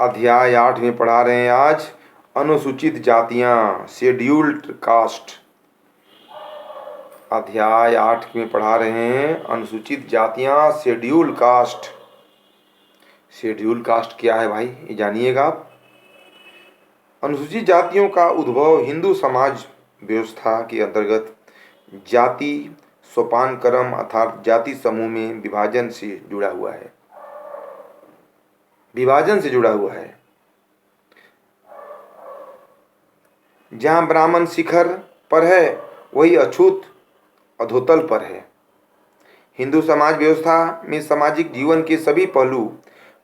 अध्याय 8 में पढ़ा रहे हैं आज अनुसूचित जातियां, शेड्यूल्ड कास्ट। अध्याय 8 में पढ़ा रहे हैं अनुसूचित जातियां, शेड्यूल्ड कास्ट। शेड्यूल्ड कास्ट क्या है भाई, ये जानिएगा आप। अनुसूचित जातियों का उद्भव हिंदू समाज व्यवस्था के अंतर्गत जाति सोपान क्रम अर्थात जाति समूह में विभाजन से जुड़ा हुआ है। विभाजन से जुड़ा हुआ है। जहाँ ब्राह्मण शिखर पर है वही अछूत अधोतल पर है। हिंदू समाज व्यवस्था में सामाजिक जीवन के सभी पहलू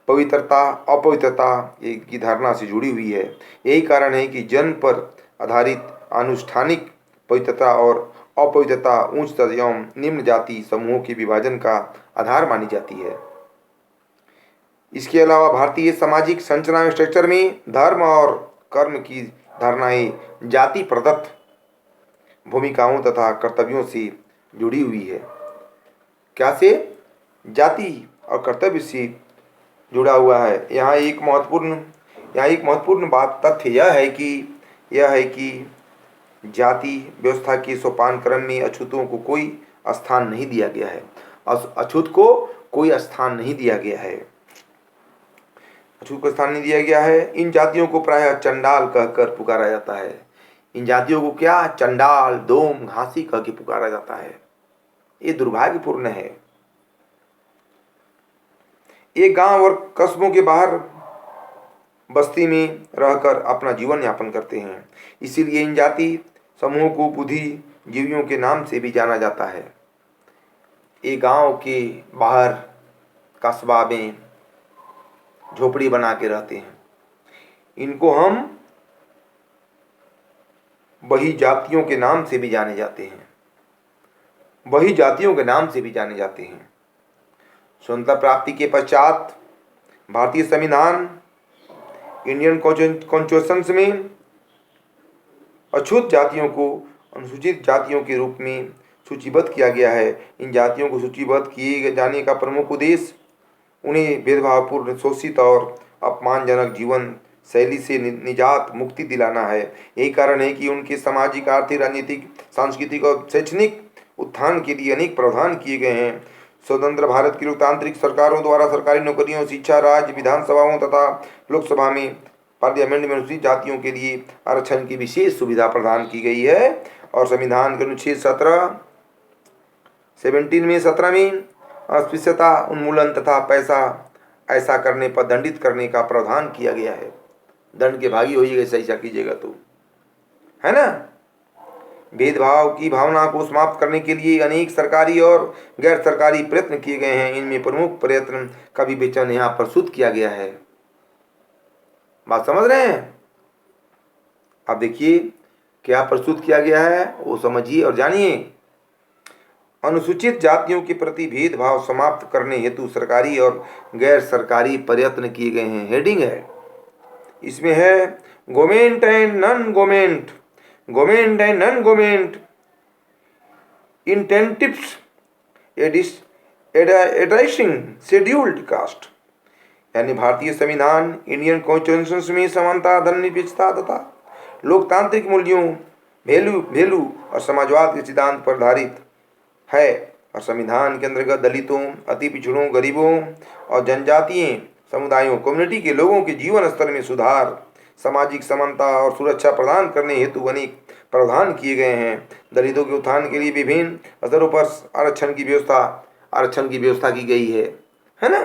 पवित्रता अपवित्रता की धारणा से जुड़ी हुई है। यही कारण है कि जन्म पर आधारित आनुष्ठानिक पवित्रता और अपवित्रता उच्च एवं निम्न जाति समूहों के विभाजन का आधार मानी जाती है। इसके अलावा भारतीय सामाजिक संरचना स्ट्रक्चर में धर्म और कर्म की धारणाएं जाति प्रदत्त भूमिकाओं तथा कर्तव्यों से जुड़ी हुई है। क्या से? जाति और कर्तव्य से जुड़ा हुआ है। यहाँ एक महत्वपूर्ण बात तथ्य यह है कि जाति व्यवस्था के सोपान क्रम में अछूतों को कोई स्थान नहीं दिया गया है। अछूत को कोई स्थान नहीं दिया गया है। अछूत को स्थान नहीं दिया गया है। इन जातियों को प्रायः चंडाल कहकर पुकारा जाता है। इन जातियों को क्या? चंडाल, दोम, घासी कह के पुकारा जाता है। ये दुर्भाग्यपूर्ण है। एक गांव और कस्बों के बाहर बस्ती में रहकर अपना जीवन यापन करते हैं। इसीलिए इन जाति समूहों को बुद्धिजीवियों के नाम से भी जाना जाता है। एक गांव के बाहर कस्बा में झोपड़ी बना के रहते हैं। इनको हम वही जातियों के नाम से भी जाने जाते हैं। वही जातियों के नाम से भी जाने जाते हैं। स्वतंत्रता प्राप्ति के पश्चात भारतीय संविधान इंडियन कॉन्स्टिट्यूशन में अछूत जातियों को अनुसूचित जातियों के रूप में सूचीबद्ध किया गया है। इन जातियों को सूचीबद्ध किए जाने का प्रमुख उद्देश्य उन्हें भेदभावपूर्ण, शोषित और अपमानजनक जीवन शैली से निजात मुक्ति दिलाना है। यही कारण है कि उनके सामाजिक, आर्थिक, राजनीतिक, सांस्कृतिक और शैक्षणिक उत्थान के लिए अनेक प्रावधान किए गए हैं। स्वतंत्र भारत की लोकतांत्रिक सरकारों द्वारा सरकारी नौकरियों, शिक्षा, राज्य विधानसभाओं तथा लोकसभा में पार्लियामेंट में अनुसूचित जातियों के लिए आरक्षण की विशेष सुविधा प्रदान की गई है। और संविधान के अनुच्छेद 17 में अस्पृश्यता उन्मूलन तथा पैसा ऐसा करने पर दंडित करने का प्रावधान किया गया है। दंड के भागी होइएगा ऐसा कीजिएगा तो, है ना। भेदभाव की भावना को समाप्त करने के लिए अनेक सरकारी और गैर सरकारी प्रयत्न किए गए हैं। इनमें प्रमुख प्रयत्न का विवेचन यहाँ प्रस्तुत किया गया है। बात समझ रहे हैं? अब देखिए क्या प्रस्तुत किया गया है वो समझिए और जानिए। अनुसूचित जातियों के प्रति भेदभाव समाप्त करने हेतु सरकारी और गैर सरकारी प्रयत्न किए गए हैं। हेडिंग है, इसमें है government and non government incentives addressing scheduled caste. यानी भारतीय संविधान इंडियन कॉन्स्टिट्यूशन में समानता, धर्मनिरपेक्षता तथा लोकतांत्रिक मूल्यों, वैल्यू और समाजवाद के सिद्धांत पर आधारित है। और संविधान के अंतर्गत दलितों, अति पिछड़ों, गरीबों और जनजातीय समुदायों, कम्युनिटी के लोगों के जीवन स्तर में सुधार, सामाजिक समानता और सुरक्षा प्रदान करने हेतु अनेक प्रावधान किए गए हैं। दलितों के उत्थान के लिए विभिन्न स्तरों पर आरक्षण की व्यवस्था की गई है ना।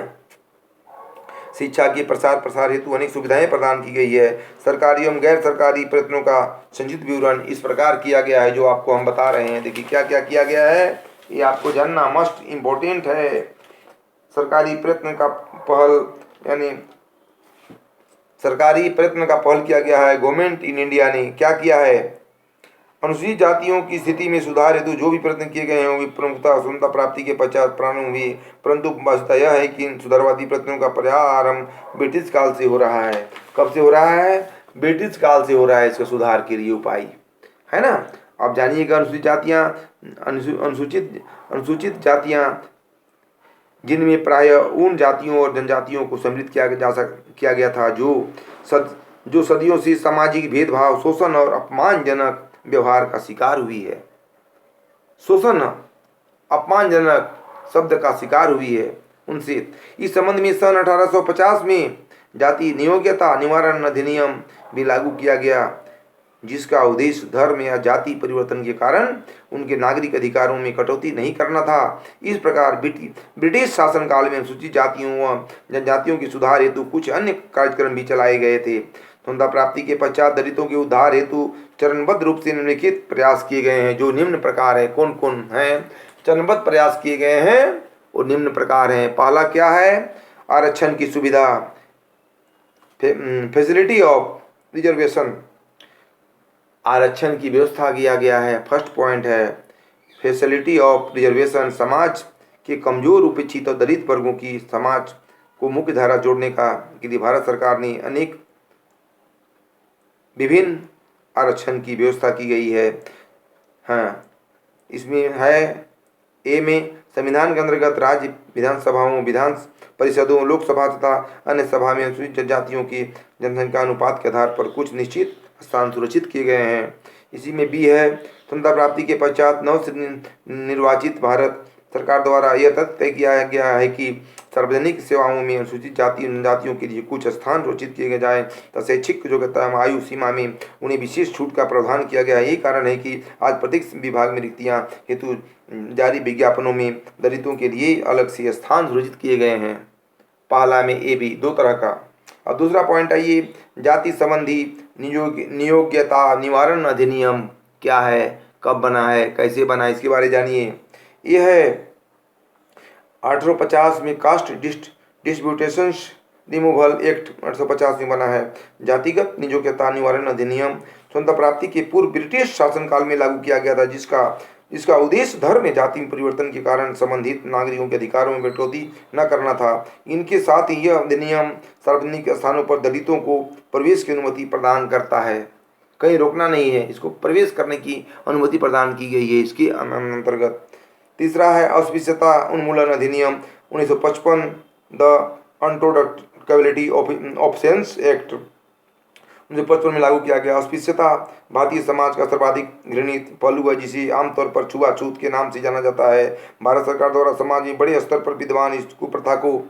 शिक्षा के प्रसार हेतु अनेक सुविधाएं प्रदान की गई है। सरकारी एवं गैर सरकारी प्रयत्नों का संक्षिप्त विवरण इस प्रकार किया गया है जो आपको हम बता रहे हैं। देखिए क्या क्या किया गया है, ये आपको जानना मस्ट इम्पोर्टेंट है। सरकारी प्रयत्न का पहल किया गया है। गवर्नमेंट इन इंडिया ने क्या किया है, अनुसूचित जातियों की स्थिति में सुधार हेतु जो भी प्रयत्न किए गए हैं वे प्रमुखता स्वतंत्रता प्राप्ति के पश्चात प्रारंभ हुए। परंतु वास्तविकता यह है कि इन सुधारवादी प्रयत्नों का प्रारंभ ब्रिटिश काल से हो रहा है। कब से हो रहा है? ब्रिटिश काल से हो रहा है इसके सुधार के लिए उपाय, है ना। अब जानिएगा अनुसूचित जातियाँ जिनमें प्रायः उन जातियों और जनजातियों को सम्मिलित किया गया था जो सदियों से सामाजिक भेदभाव, शोषण और अपमानजनक व्यवहार का शिकार हुई है। शोषण, अपमानजनक शब्द का शिकार हुई है उनसे। इस संबंध में सन 1850 में जाति नियोग्यता निवारण अधिनियम भी लागू किया गया, जिसका उद्देश्य धर्म या जाति परिवर्तन के कारण उनके नागरिक अधिकारों में कटौती नहीं करना था। इस प्रकार ब्रिटिश शासनकाल में अनुसूचित जातियों व जनजातियों के सुधार हेतु कुछ अन्य कार्यक्रम भी चलाए गए थे। क्षमता प्राप्ति के पश्चात दलितों के उद्धार हेतु चरणबद्ध रूप से निम्नलिखित प्रयास किए गए हैं, जो निम्न प्रकार है। कौन कौन है? चरणबद्ध प्रयास किए गए हैं और निम्न प्रकार हैं। पहला क्या है? आरक्षण की सुविधा, फैसिलिटी ऑफ रिजर्वेशन, आरक्षण की व्यवस्था किया गया है। फर्स्ट पॉइंट है फैसिलिटी ऑफ रिजर्वेशन। समाज के कमजोर, उपेक्षित और दलित वर्गों की समाज को मुख्य धारा जोड़ने के लिए भारत सरकार ने अनेक विभिन्न आरक्षण की व्यवस्था की गई है। हाँ, इसमें है ए में संविधान के अंतर्गत राज्य विधानसभाओं, विधान परिषदों, लोकसभा तथा अन्य सभा में अनुसूचित जनजातियों की जनसंख्या अनुपात के आधार पर कुछ निश्चित स्थान सुरक्षित किए गए हैं। इसी में बी है क्षमता प्राप्ति के पश्चात निर्वाचित भारत सरकार द्वारा यह तथ्य तय किया गया है कि सार्वजनिक सेवाओं में अनुसूचित जाति जनजातियों के लिए कुछ स्थान सुरक्षित किए जाएं तथा शैक्षिक योग्यता एवं आयु सीमा में उन्हें विशेष छूट का प्रावधान किया गया है। यही कारण है कि आज प्रत्येक विभाग में रिक्तियां हेतु जारी विज्ञापनों में दलितों के लिए अलग से स्थान सुरक्षित किए गए हैं। पहला में ए बी दो तरह का। और दूसरा पॉइंट आइए, जाति संबंधी नियोग्यता निवारण अधिनियम क्या है, कब बना है, कैसे बना है, इसके बारे में जानिए। यह है 1850 में कास्ट डिस्ट्रीब्यूटेशंस रिमूवल एक्ट 1850 में बना है। जातिगत नियोग्यता निवारण अधिनियम स्वतंत्रता प्राप्ति के पूर्व ब्रिटिश शासनकाल में लागू किया गया था, जिसका उद्देश्य धर्म में जाति में परिवर्तन के कारण संबंधित नागरिकों के अधिकारों में कटौती न करना था। इनके साथ ही यह अधिनियम सार्वजनिक स्थानों पर दलितों को प्रवेश की अनुमति प्रदान करता है, कहीं रोकना नहीं है, इसको प्रवेश करने की अनुमति प्रदान की गई है इसके अंतर्गत। तीसरा है अस्पृश्यता उन्मूलन अधिनियम 1955, द अनइंट्रोडक्टिबिलिटी ऑप्शंस एक्ट 1955 में लागू किया गया। अस्पृश्यता भारतीय समाज का सर्वाधिक घृणित पहलू है, जिसे आमतौर पर छुआछूत के नाम से जाना जाता है। भारत सरकार द्वारा समाज में बड़े स्तर पर विद्यमान इस कुप्रथा को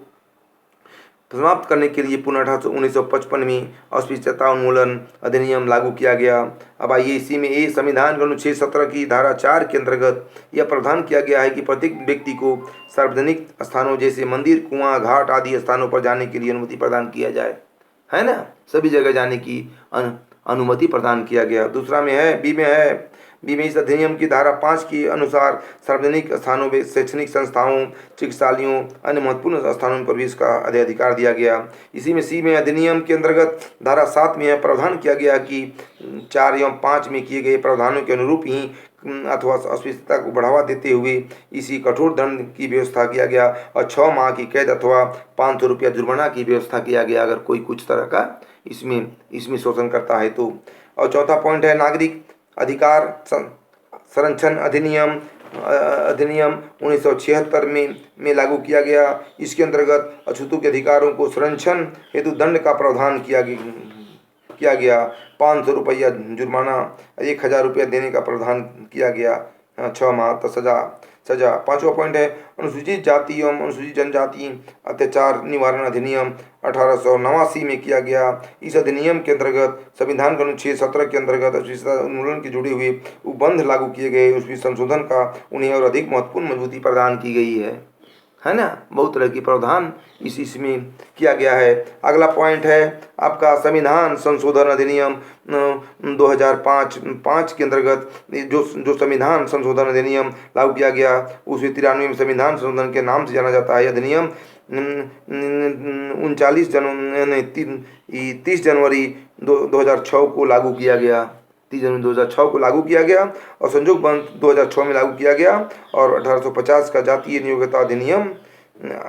समाप्त करने के लिए पुनः 1955 में अस्पृश्यता उन्मूलन अधिनियम लागू किया गया। अब आइए इसी में ए संविधान के अनुच्छेद 17 की धारा 4 के अंतर्गत यह प्रावधान किया गया है कि प्रत्येक व्यक्ति को सार्वजनिक स्थानों जैसे मंदिर, कुआं, घाट आदि स्थानों पर जाने के लिए अनुमति प्रदान किया जाए, है ना, सभी जगह जाने की अनुमति प्रदान किया गया। दूसरा में है बी में इस अधिनियम की धारा 5 के अनुसार सार्वजनिक स्थानों में शैक्षणिक संस्थाओं, चिकित्सालयों, अन्य महत्वपूर्ण स्थानों में प्रवेश का अधिकार दिया गया। इसी में सी में अधिनियम के अंतर्गत धारा 7 में यह प्रावधान किया गया कि 4 एवं 5 में किए गए प्रावधानों के अनुरूप ही अथवा अस्पृश्यता को बढ़ावा देते हुए इसी कठोर दंड की व्यवस्था किया गया और 6 माह की कैद अथवा 500 रुपया जुर्माना की व्यवस्था किया गया अगर कोई कुछ तरह का इसमें शोषण करता है तो। और चौथा पॉइंट है नागरिक अधिकार संरक्षण अधिनियम 1976 में लागू किया गया। इसके अंतर्गत अछूतों के अधिकारों को संरक्षण हेतु दंड का प्रावधान किया गया। 500 रुपया जुर्माना, 1000 रुपया देने का प्रावधान किया गया, 6 माह तक सजा। पांचवा पॉइंट है अनुसूचित जाति एवं अनुसूचित जनजाति अत्याचार निवारण अधिनियम 1889 में किया गया। इस अधिनियम के अंतर्गत संविधान के अनुच्छेद 17 के अंतर्गत अस्पृश्यता उन्मूलन के जुड़े हुए उपबंध लागू किए गए। उसमें संशोधन का उन्हें और अधिक महत्वपूर्ण मजबूती प्रदान की गई है ना, बहुत तरह की प्रावधान इसमें किया गया है। अगला पॉइंट है आपका संविधान संशोधन अधिनियम 2005 के अंतर्गत जो संविधान संशोधन अधिनियम लागू किया गया उसे 93 में संविधान संशोधन के नाम से जाना जाता है। अधिनियम 30 जनवरी 2006 को लागू किया गया। 30 जनवरी 2006 को लागू किया गया और संयोग बंद 2006 में लागू किया गया। और 1850 का जातीय नियोक्ता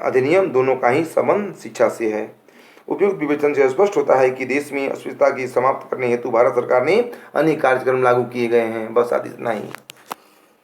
अधिनियम दोनों का ही संबंध शिक्षा से है। उपयुक्त विवेचन से स्पष्ट होता है कि देश में अस्पृश्यता की समाप्त करने हेतु भारत सरकार ने अनेक कार्यक्रम लागू किए गए हैं। बस इतना ही।